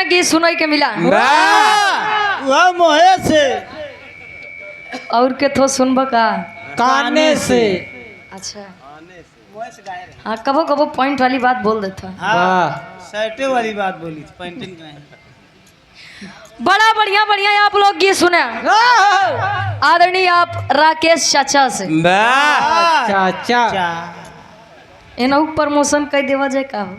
गीत सुनाई के मिला वह मोहे से और के थो सुनब का काने से। अच्छा हाँ, कबो कबो पॉइंट वाली बात बोल देता। हाँ शर्टे वाली बात बोली थी, पेंटिंग नहीं। बड़ा बढ़िया बढ़िया आप लोग गीत सुने आदरणीय आप राकेश चाचा से चाचा एनहु प्रमोशन कर देवा जाए का हो।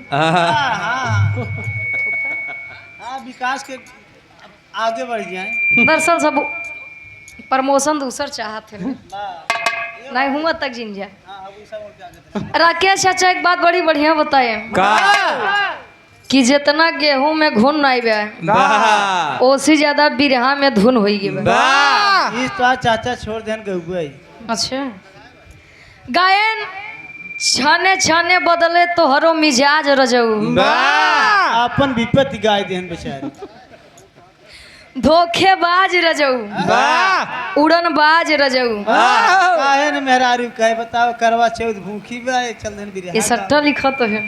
हाँ विकास के आगे बढ़ जाए। दरअसल सब प्रमोशन दूसर चाहते हैं नहीं हुआ तक जिन जाए। राकेश चाचा एक बात बड़ी बढ़िया बताए कि जितना गेहूं में घुन नहीं बे ओसी ज्यादा बिरहा में धुन होई गे। इस तो चाचा छोड़ देन गई। अच्छा गायन छाने छाने बदले तो हरो मिजाज रजऊ अपन विपत्ति गाय देन बेचारे। धोखेबाज रजऊ उड़नबाज रजऊ काहे न मेहरारू कहे बताओ करवा चौथ भूखी बे चल देन बिरहा। ये सट्टा लिखत है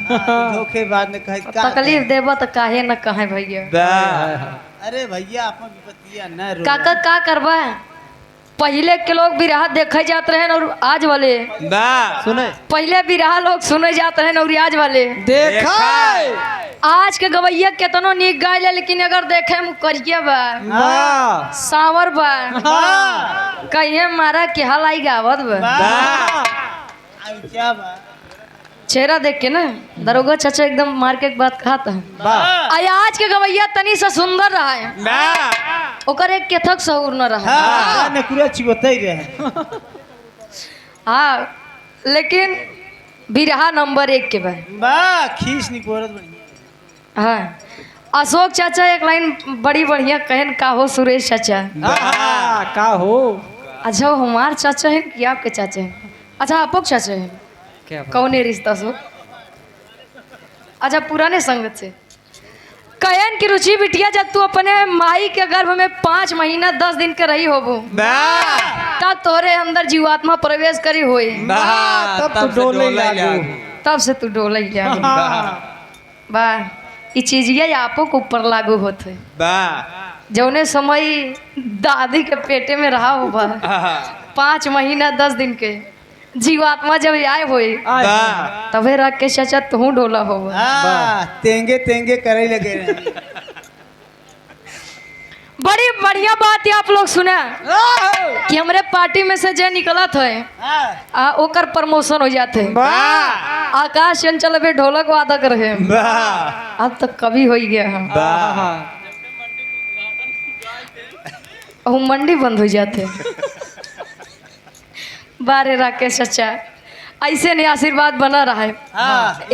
धोखेबाज ने कहे तकलीफ देबा तो काहे न कहे भैया। अरे भैया अपन विपत्तिया न रो। काका का करबा पहले के लोग बिरहा देखे जाते रहे और आज वाले सुने पहले बिरहा लोग सुने जाते रहे और आज वाले देखा। आज के गवैया केतनो नीक गाय ले लेकिन अगर देखे में करिया बा सावर बा कहिए मारा के हाल आई गावत बा क्या बा चेहरा देख के ना दरोगा चाचा एकदम मार के बात कहता है आया आज के गवैया तनी सा सुंदर रहा है ओकर एक केथक सहूर न रहा। हां ने पूरा चिगोतई रहे। हाँ लेकिन बिरहा नंबर 1 के बा खींच नहीं पोरत बढ़िया। हाँ अशोक चाचा एक लाइन बड़ी बढ़िया कहन का हो सुरेश चाचा का हो। अच्छा वो हमार चाचा है कि आपके चाचा है। अच्छा आपको चाचा है कौन है रिश्ता सो। अच्छा पुराने संगत से कहन की रुचि बिटिया जब तू अपने माई के गर्भ में 5 महीना 10 दिन के रही होबो तब तोरे अंदर जीवात्मा प्रवेश करी होई तब से तू डोले वाह ये चीजिया आपो के ऊपर लागू होते जौने समय दादी के पेटे में रहा हो 5 महीना 10 दिन के जीवात्मा जब आए होई तबे राकेश चाचा तू डोला हो। तेंगे तेंगे करे लगे रहे। बड़ी बढ़िया बात है आप लोग सुने कि हमारे पार्टी में से जे निकला था ओकर प्रमोशन हो जाते आकाश चंचल बे ढोलक वादक रहे अब तक कभी हो गया हम मंडी बंद हो जाते। बारे राकेश चाचा ऐसे नहीं आशीर्वाद बना रहा है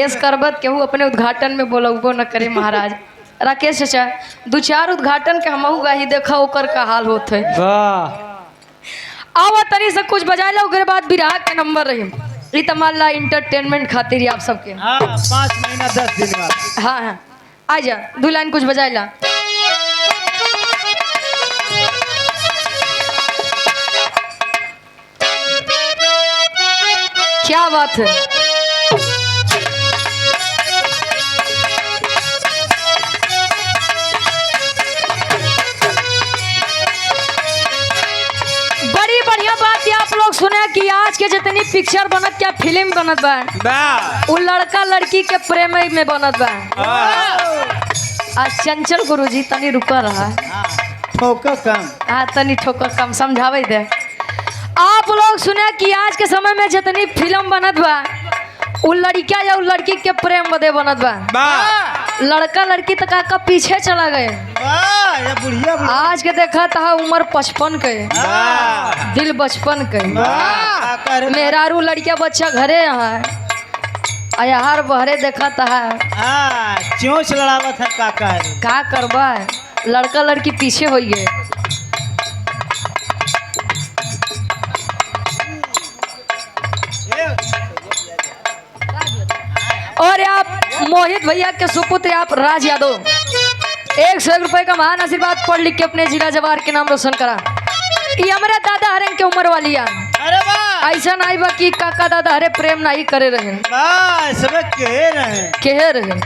इस करबत केहू अपने उद्घाटन में बोलबो न करे महाराज। राकेश चाचा 2-4 उद्घाटन के हमहू गाही देखा ओकर का हाल होते आवा तनी से कुछ बजाए ला ओकरे बाद बिरहा के नंबर रही तमाला इंटरटेनमेंट खातिर आप सबके 5 महीना 10 दिन बाद। हाँ हाँ आ जा 2 लाइन कुछ बजाए ला। क्या बात है बड़ी बढ़िया बात है आप लोग सुने कि आज के जितनी पिक्चर बनत क्या फिल्म बनत बा वो लड़का लड़की के प्रेम में बनत बा। आज चंचल गुरुजी तनी रुका रहा ठोकर कम। हाँ तनी ठोकर कम समझावे दे। आप लोग सुने कि आज के समय में जितनी फिल्म बनत बा वो लड़का या वो लड़की के प्रेम बदे बनत बा लड़का लड़की तक का पीछे चला गए। बुढ़िया आज के देखा था उम्र 55 के दिल 55 के मेहरारू लड़किया बच्चा घरे है यार बहरे देखा था चोंच लड़ावत है काका का करबा लड़का लड़की पीछे हो गए। और आप मोहित भैया के सुपुत्र आप राज यादव 101 रुपए का महान आशीर्वाद पढ़ लिख के अपने जिला जवार के नाम रोशन करा। ये हमारे दादा हरे के उम्र वाली ऐसा नहीं बा कि काका दादा हरे प्रेम नहीं करे रहे सब कहे रहे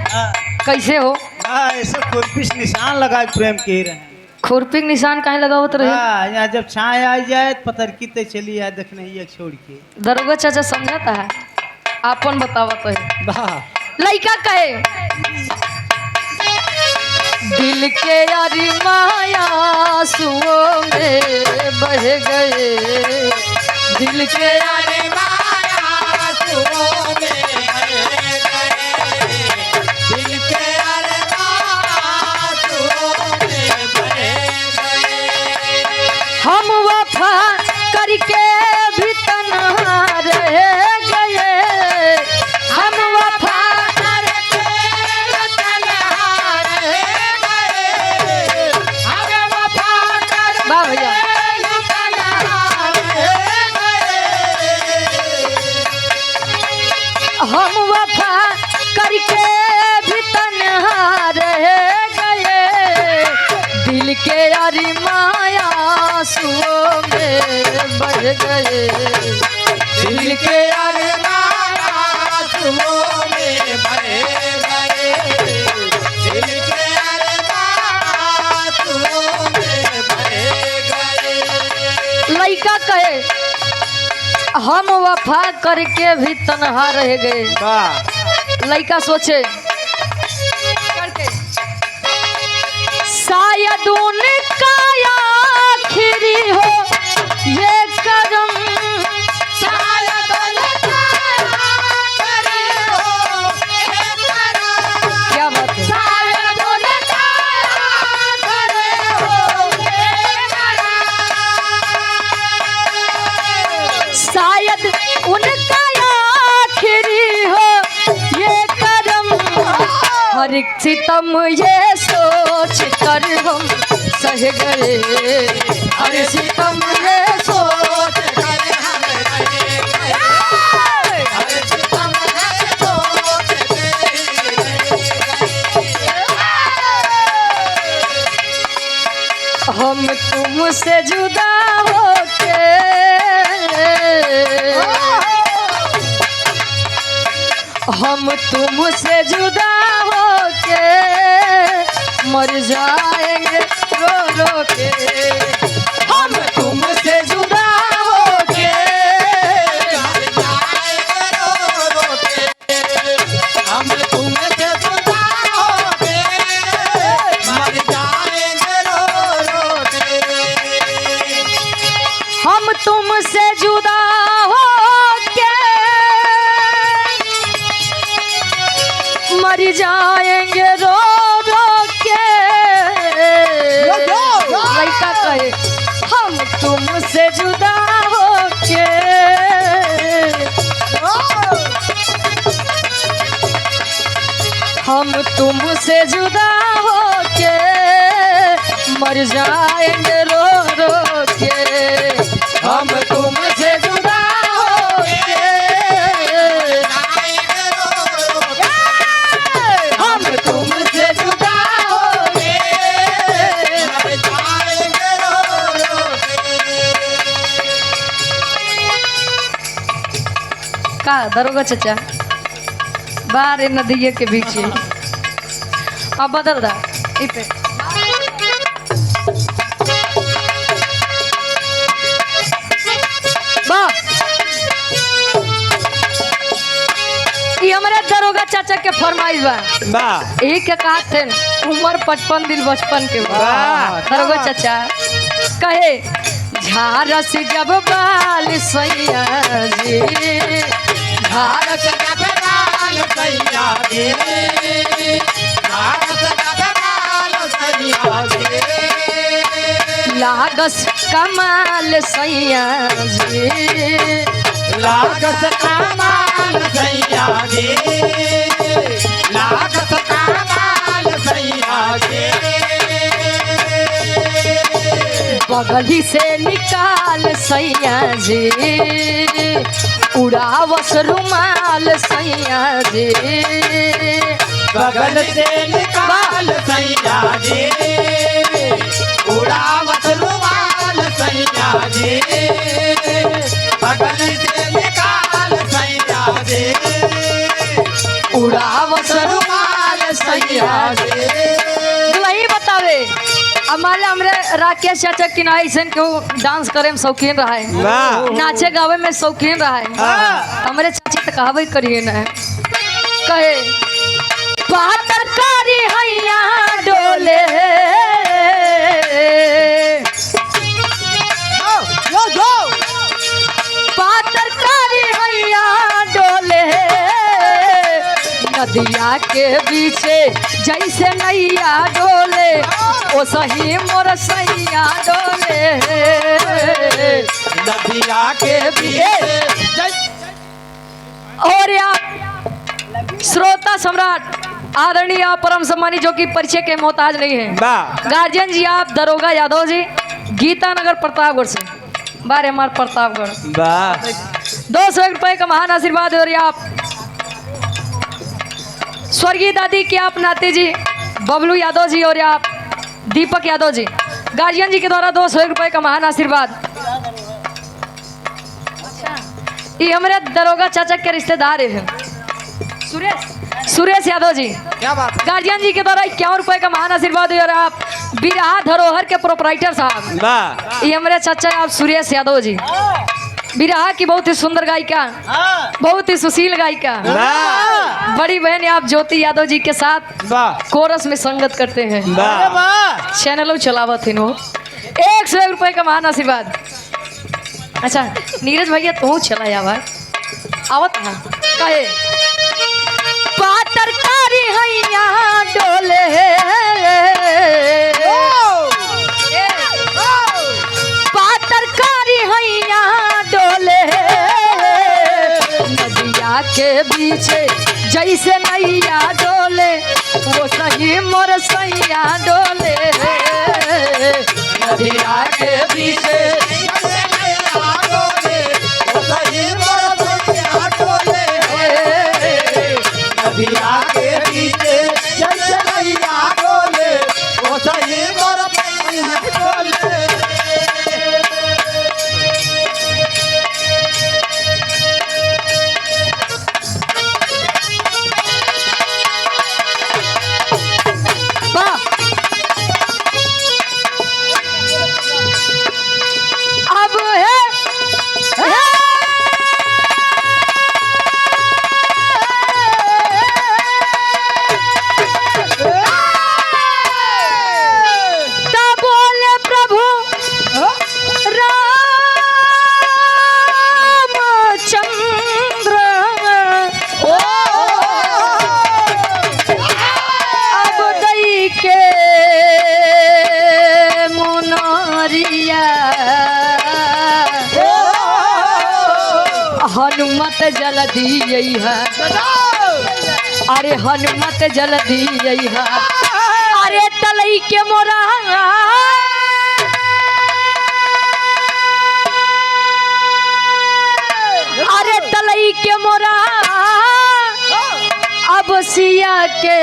कैसे हो ऐसे खुरपी से निशान लगा के प्रेम के रहे। खुरपी के निशान काहे लगावत रहे? यहाँ जब छाए आ जाए तो पतर कितने चली आए देखने ही एक छोड़ के। दरोगा चाचा समझता है, आपन बतावत है। वाह लइका कहे दिल के यारी माया सुओ में बह गए, दिल के यारी माया सुओ में बह गए, दिल के यारी माया सुओ में बह गए। हम वफा करके भी तन्हा रह गए, हम वफा करके भी तन्हा रह गए, हम वफा करके भी तन्हा रह गए, हम वफा करके भी तन्हा रह गए, दिल के यारी माया सुओ में बढ़ गए, दिल के यारी माया सुओ में बढ़ गए, दिल के यारी माया सुओ में बढ़ गए। लइका कहे हम वफा करके भी तन्हा रह गए। वाह लइका सोचे शायद उनका आखिरी हो ये करम, शायद उनका आखिरी हो ये करम। क्या बात है? शायद उनका आखिरी हो ये करम, शायद उनका आखिरी हो ये करम, हर एक सितम ये सोच कर हम सह गए, हर सितम ये सोच कर हम रह गए, हर सितम ये सोच कर हम तुमसे जुदा होके, हम तुमसे जुदा होके मर जाएंगे रो रो के, हम तुमसे जुदा होके मर जाएंगे रो रो के, हम तुमसे जुदा होके मर जाएंगे रो रो के, हम तुमसे जुदा मर जाएंगे रो रो के। लइका कहे हम तुमसे जुदा होके हम तुमसे जुदा होके मर जाएंगे रो रो के, हम तुमसे जुदा का दरोगा चाचा बाहर नदिया के बीच अब बदल दा इते ये हमारे दरोगा चाचा के फरमाइश बा एक के कहा थे उम्र 55 दिल बचपन के दरोगा चाचा कहे झारस जब बाल सैया जी, झारस जब बाल सैया जी, झारस जब बाल सैया जी, लागस कमाल सैया जी, लागस कमाल सैया जी, लागस कमाल सैया जी, बगली से निकाल सैया जी, उड़ावस रुमाल सैया जी, बगल से निकाल सैया जी, उड़ावस रुमाल सैया जी, बगल से निकाल सैया जी, उड़ावस रुमाल सैया जी। हमारे हमरे राकेश चाचा किनारे ऐसे क्यों डांस करे में शौकीन रहा है, नाचे गावे में शौकीन रहा है। हमारे चाची तो कहवे करिए ना कहे तरकारी हैया डोले तरकारी हैया डोले नदिया के बीचे जैसे नैया डोले ओ सही मोर सैया डोले नदिया के बीचे। और आप श्रोता सम्राट आदरणीय परम सम्मानी जो कि परिचय के मोहताज नहीं है, गार्जियन जी आप दरोगा यादव जी, गीता नगर प्रतापगढ़ से, बारे हमारे प्रतापगढ़ 200 रुपए का महान आशीर्वाद। और आप स्वर्गीय दादी के आप नाते जी बबलू यादव जी और आप दीपक यादव जी, गार्जियन जी के द्वारा 200 रुपए का महान आशीर्वाद। ये हमारे दरोगा चाचा के रिश्तेदार है सुरेश यादव जी, क्या बात। गार्जियन जी के द्वारा 51 रुपए का महान आशीर्वाद। और आप बिरहा धरोहर के प्रोपराइटर साहब, ये हमारे चाचा आप सुरेश यादव जी, बिरहा की बहुत ही सुंदर गायिका, बहुत ही सुशील गायिका, बड़ी बहन आप ज्योति यादव जी के साथ कोरस में संगत करते हैं, चैनलों चलावत है नो। 100 रुपए का महान आशीर्वाद। अच्छा नीरज भैया तू चला यार आवत कहे तरकारी हैया डोले तरकारी हैया डोले नदिया के बीचे जैसे नैया डोले वो सही मोर सैया डोले नदिया के बीचे नदिया के बीचे जैसे नैया डोले वो सही मोर सैया डोले। अब है हनुमत जल दिए है, अरे हनुमत जल दिए है, अरे तलई के मोरा अरे तलई के मोरा अब सिया के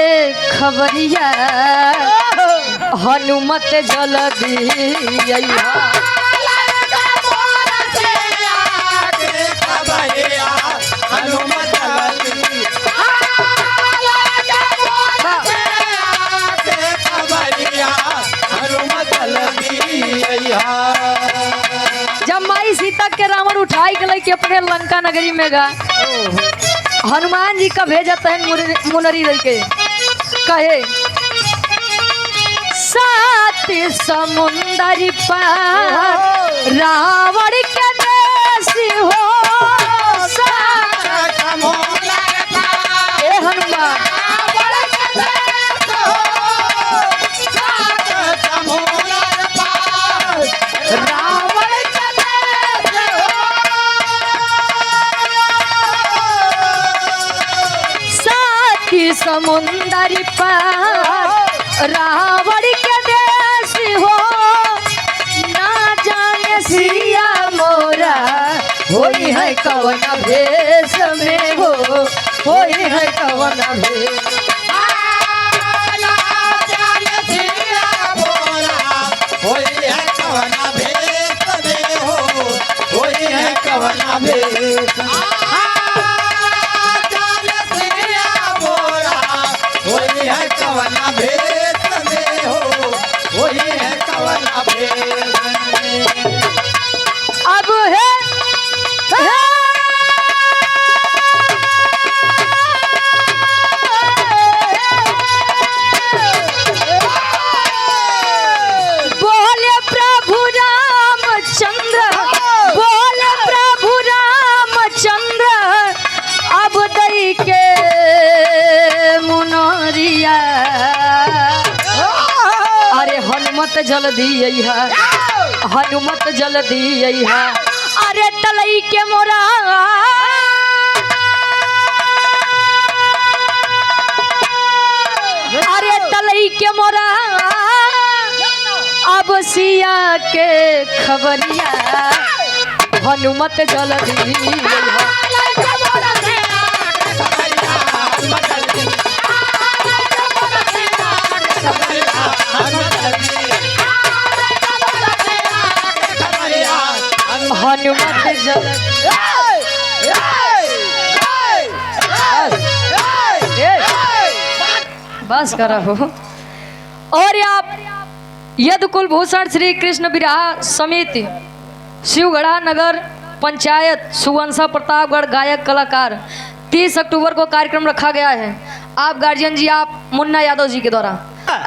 खबरिया हनुमत जल दिए है। जब माई सीता के रावण उठाई गई के अपने लंका नगरी में गा, हनुमान जी का भेजत है मुनरी दल के कहे सात समुंदर पार रावण के देश हो ए हनुमान समुंदर पार रावण के देश हो ना जाने सिया मोरा होई है कवन भेष में हो होई है कवन भेष कवना भेष में हो, वही है हनुमत जल्दी अइहा, हनुमत जल्दी अइहा। अरे तलई के मोरा अरे तलई के मोरा अब सिया के खबरिया हनुमत जल्दी अइहा। हनुमत बस करा हो। और आप यदि कुलभूषण श्री कृष्ण विराह समिति शिवगढ़ा नगर पंचायत सुवंशा प्रतापगढ़ गायक कलाकार 30 अक्टूबर को कार्यक्रम रखा गया है। आप गार्जियन जी आप मुन्ना यादव जी के द्वारा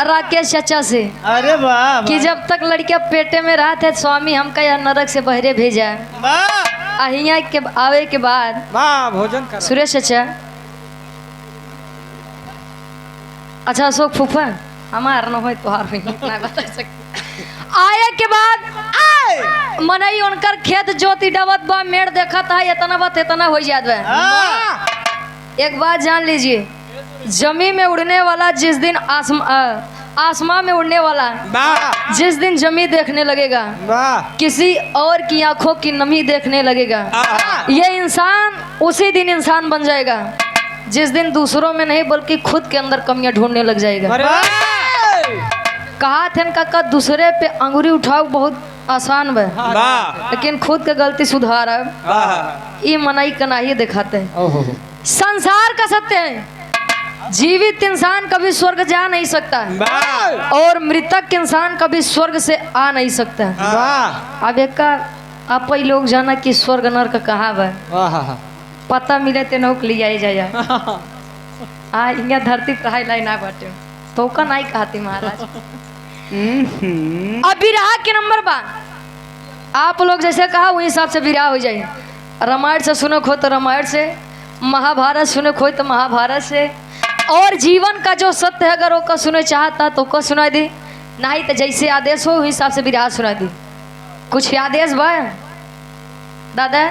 राकेश चाचा से अरे वाह कि जब तक लड़कियां पेटे में रहा थे स्वामी हमका यह नरक से बहरे भेजा वाह अहिया के आवे के बाद भोजन कर सुरेश चाचा अच्छा अशोक फूफा हमार न हो तोहार ना बता सकते। आए के बाद मनई उनकर खेत जोती डबत बा मेड़ देखा था इतना बात इतना हो जात बा। एक बात जान लीजिए जमी में उड़ने वाला जिस दिन आसमां में उड़ने वाला जिस दिन जमी देखने लगेगा किसी और की आंखों की नमी देखने लगेगा ये इंसान उसी दिन इंसान बन जाएगा जिस दिन दूसरों में नहीं बल्कि खुद के अंदर कमियां ढूंढने लग जाएगा। कहा थे काका दूसरे पे अंगुरी उठाओ बहुत आसान बा लेकिन खुद के गलती सुधार ये मनाई कनाही दिखाते हैं। संसार का सत्य है जीवित इंसान कभी स्वर्ग जा नहीं सकता और मृतक इंसान कभी स्वर्ग से आ नहीं सकता। अब एक का आप ही लोग जाना कि स्वर्ग नरक कहाँ बा पता मिले ते नौक लिया जाया यहाँ धरती पढ़ाई लाई ना बाटे तो का नहीं कहती महाराज। अब विराह के नंबर बा आप लोग जैसे कहा वही हिसाब से विराह हो जाए। रामायण से सुनो खो तो रामायण से, महाभारत सुनो खो तो महाभारत से, और जीवन का जो सत्य है अगर वो का सुने चाहता तो का सुना दी नहीं तो जैसे आदेश हो उस हिसाब से विराह सुना दी। कुछ आदेश बा दादा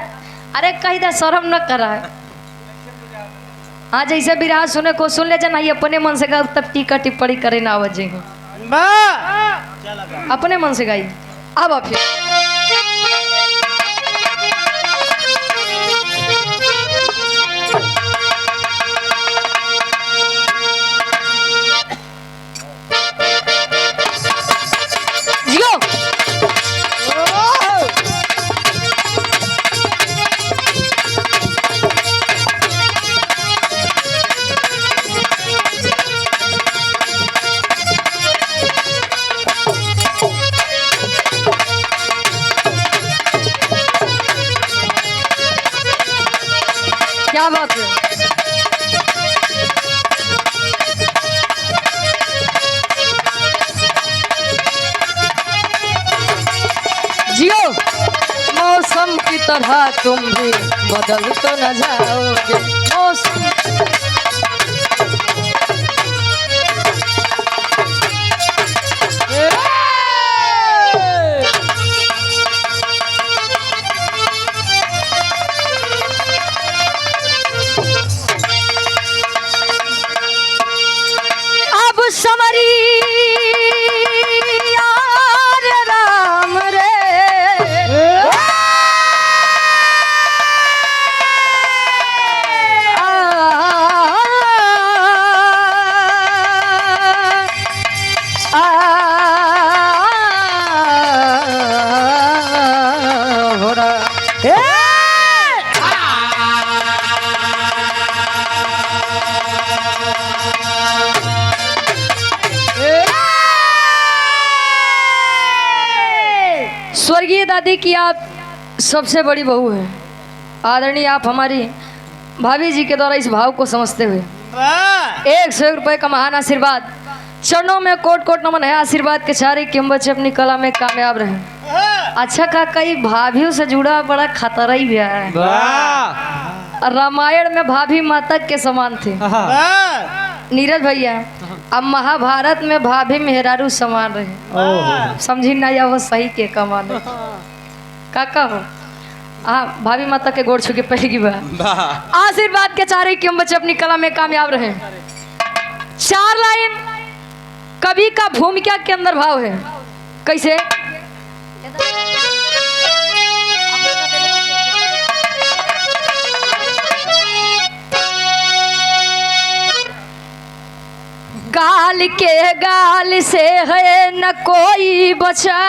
अरे कहीं दा शर्म न कर रहा है। हाँ जैसे विराह सुने को सुन ले जाना अपने मन से गा तब टीका टिप्पणी करे ना आवाज अपने मन से गाई। अब फिर क्या बात है। जियो मौसम की तरह तुम भी बदल तो न जाओगे मौसम। स्वर्गीय दादी की आप सबसे बड़ी बहू है आदरणीय आप हमारी भाभी जी के द्वारा इस भाव को समझते हुए 100 रुपए का महान आशीर्वाद चरणों में कोट कोट नमन है। आशीर्वाद के चारे कि हम बच्चे अपनी कला में कामयाब रहे। अच्छा का कई भाभियों से जुड़ा बड़ा खतरा ही भी है। रामायण में भाभी माता के समान थे। नीरज भैया अब महाभारत में भाभी मेहरारू समान रहे, समझी ना या वो सही के कमाने काका हो। हाँ भाभी माता के गोड़ छू के पहली बार आशीर्वाद के चारे कि हम बच्चे अपनी कला में कामयाब रहे। 4 लाइन कवि का भूमिका के अंदर भाव है, कैसे? गाल के गाल से है न कोई बचा,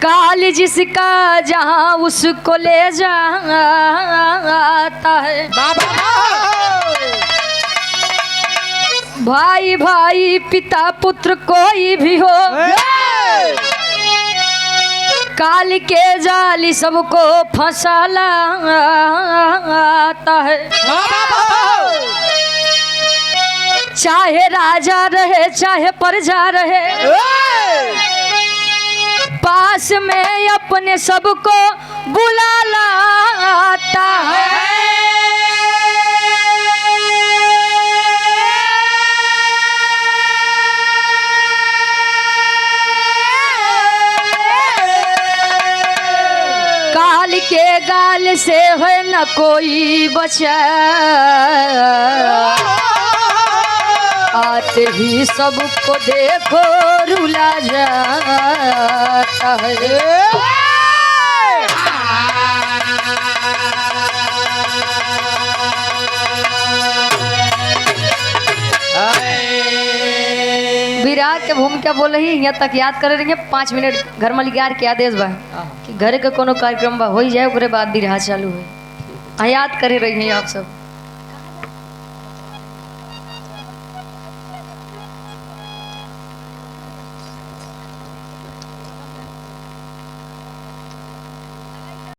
काल जिसका जहां उसको ले जाता है। भाई भाई पिता पुत्र कोई भी हो, काल के जाली सबको फंसा लाता है। चाहे राजा रहे चाहे प्रजा रहे, पास में अपने सबको बुला लाता है। काल के गाल से है न कोई बचा, आते ही सबको देखो रुला जाता है। विराट के भूमिका बोल रही यहाँ तक याद कर रही 5 मिनट घर मलिकार के आदेश बा कि घर के कोनो कार्यक्रम बा हो जाए ओकरे बाद बिरहा चालू है। याद करे रही हैं आप सब।